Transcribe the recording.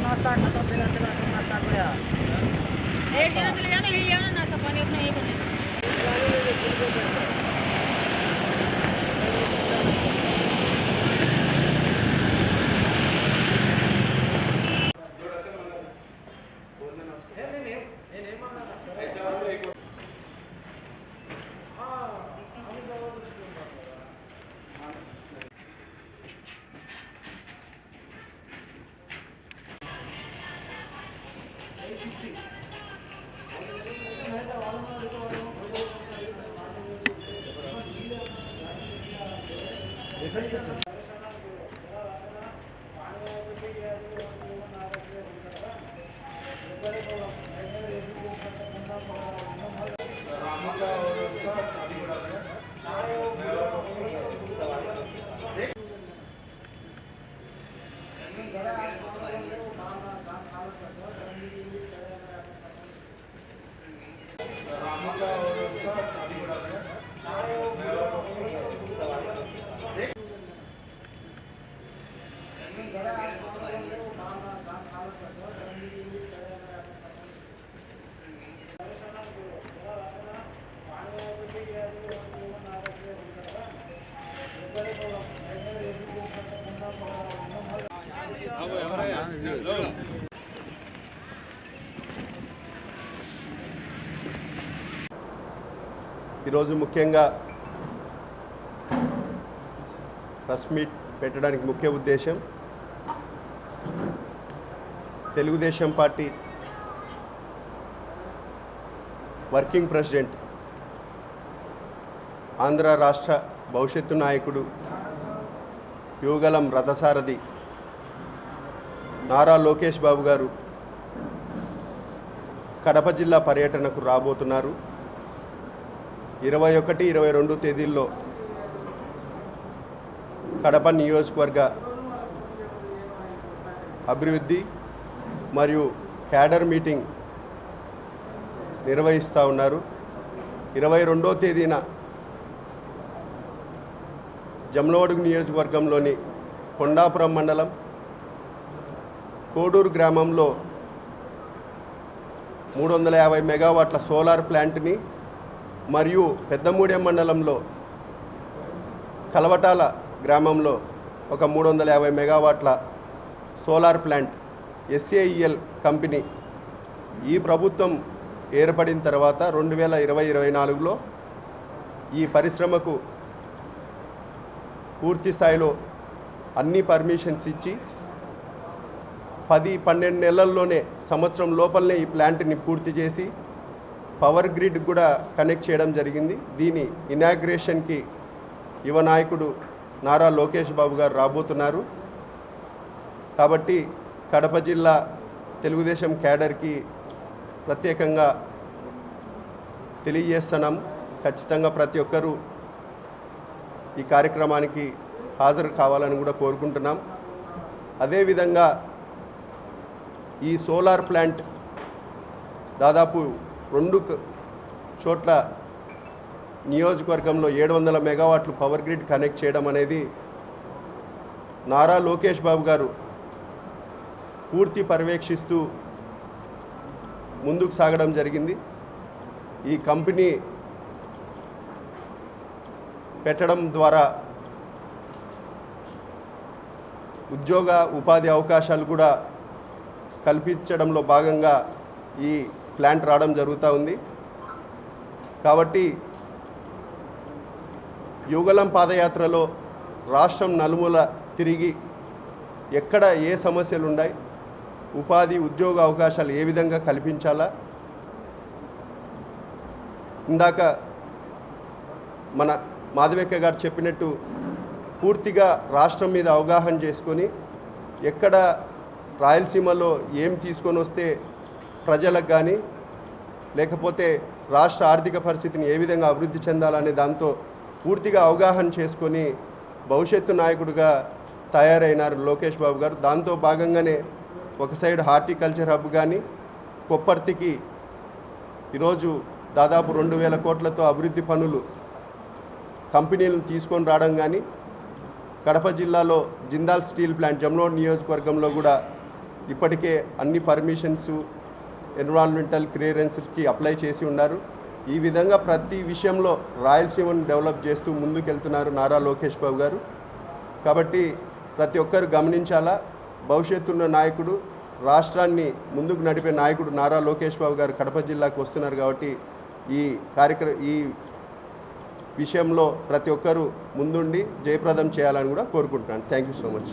नमस्कार ఈరోజు ముఖ్యంగా ప్రెస్ మీట్ పెట్టడానికి ముఖ్య ఉద్దేశం Telugu Desam party working president Andhra రాష్ట్ర భవిష్యత్తు నాయకుడు యువగలం రథసారథి నారా లోకేష్ బాబు గారు కడప జిల్లా పర్యటనకు రాబోతున్నారు. 21, 22 తేదీల్లో కడప నియోజకవర్గ అభివృద్ధి మరియు క్యాడర్ మీటింగ్ నిర్వహిస్తూ ఉన్నారు. 22వ తేదీన జమ్లమడుగు నియోజకవర్గంలోని కొండాపురం మండలం కోడూరు గ్రామంలో 350 మెగావాట్ల సోలార్ ప్లాంట్ని మరియు పెద్దమూడెం మండలంలో కలవటాల గ్రామంలో ఒక 350 మెగావాట్ల సోలార్ ప్లాంట్ SAEL కంపెనీ ఈ ప్రభుత్వం ఏర్పడిన తర్వాత 2020-24లో ఈ పరిశ్రమకు పూర్తి స్థాయిలో అన్ని పర్మిషన్స్ ఇచ్చి 10-12 నెలల్లోనే సంవత్సరం లోపలనే ఈ ప్లాంట్ని పూర్తి చేసి పవర్ గ్రిడ్ కూడా కనెక్ట్ చేయడం జరిగింది. దీని ఇనాగ్రేషన్కి యువ నాయకుడు నారా లోకేష్ బాబు గారు రాబోతున్నారు. కాబట్టి కడప జిల్లా తెలుగుదేశం క్యాడర్కి ప్రత్యేకంగా తెలియజేస్తున్నాం. ఖచ్చితంగా ప్రతి ఒక్కరూ ఈ కార్యక్రమానికి హాజరు కావాలని కూడా కోరుకుంటున్నాం. అదేవిధంగా ఈ సోలార్ ప్లాంట్ దాదాపు 2 చోట్ల నియోజకవర్గంలో 700 మెగావాట్లు పవర్ గ్రిడ్ కనెక్ట్ చేయడం అనేది నారా లోకేష్ బాబు గారు పూర్తి పర్యవేక్షిస్తూ ముందుకు సాగడం జరిగింది. ఈ కంపెనీ పెట్టడం ద్వారా ఉద్యోగ ఉపాధి అవకాశాలు కూడా కల్పించడంలో భాగంగా ఈ ప్లాంట్ రావడం జరుగుతూ ఉంది. కాబట్టి యువగలం పాదయాత్రలో రాష్ట్రం నలుమూల తిరిగి ఎక్కడ ఏ సమస్యలు ఉన్నాయి, ఉపాధి ఉద్యోగ అవకాశాలు ఏ విధంగా కల్పించాలా, ఇందాక మన మాధవెక్క గారు చెప్పినట్టు పూర్తిగా రాష్ట్రం మీద అవగాహన చేసుకొని ఎక్కడ రాయలసీమలో ఏం తీసుకొని వస్తే ప్రజలకు కానీ లేకపోతే రాష్ట్ర ఆర్థిక పరిస్థితిని ఏ విధంగా అభివృద్ధి చెందాలనే దాంతో పూర్తిగా అవగాహన చేసుకొని భవిష్యత్తు నాయకుడిగా తయారైనారు లోకేష్ బాబు గారు. దాంతో భాగంగానే ఒక సైడ్ హార్టికల్చర్ హబ్ కానీ కొప్పర్తికి ఈరోజు దాదాపు 2000 కోట్లతో అభివృద్ధి పనులు కంపెనీలను తీసుకొని రావడం కానీ, కడప జిల్లాలో జిందాల్ స్టీల్ ప్లాంట్ జమ్నోడ్ నియోజకవర్గంలో కూడా ఇప్పటికే అన్ని పర్మిషన్స్ ఎన్విరాన్మెంటల్ క్లియరెన్స్కి అప్లై చేసి ఉన్నారు. ఈ విధంగా ప్రతి విషయంలో రాయలసీమను డెవలప్ చేస్తూ ముందుకెళ్తున్నారు నారా లోకేష్ బాబు గారు. కాబట్టి ప్రతి ఒక్కరు గమనించాలా, భవిష్యత్తున్న నాయకుడు, రాష్ట్రాన్ని ముందుకు నడిపే నాయకుడు నారా లోకేష్ బాబు గారు కడప జిల్లాకు వస్తున్నారు. కాబట్టి ఈ విషయంలో ప్రతి ఒక్కరూ ముందుండి జయప్రదం చేయాలని కూడా కోరుకుంటున్నాను. Thank you so much.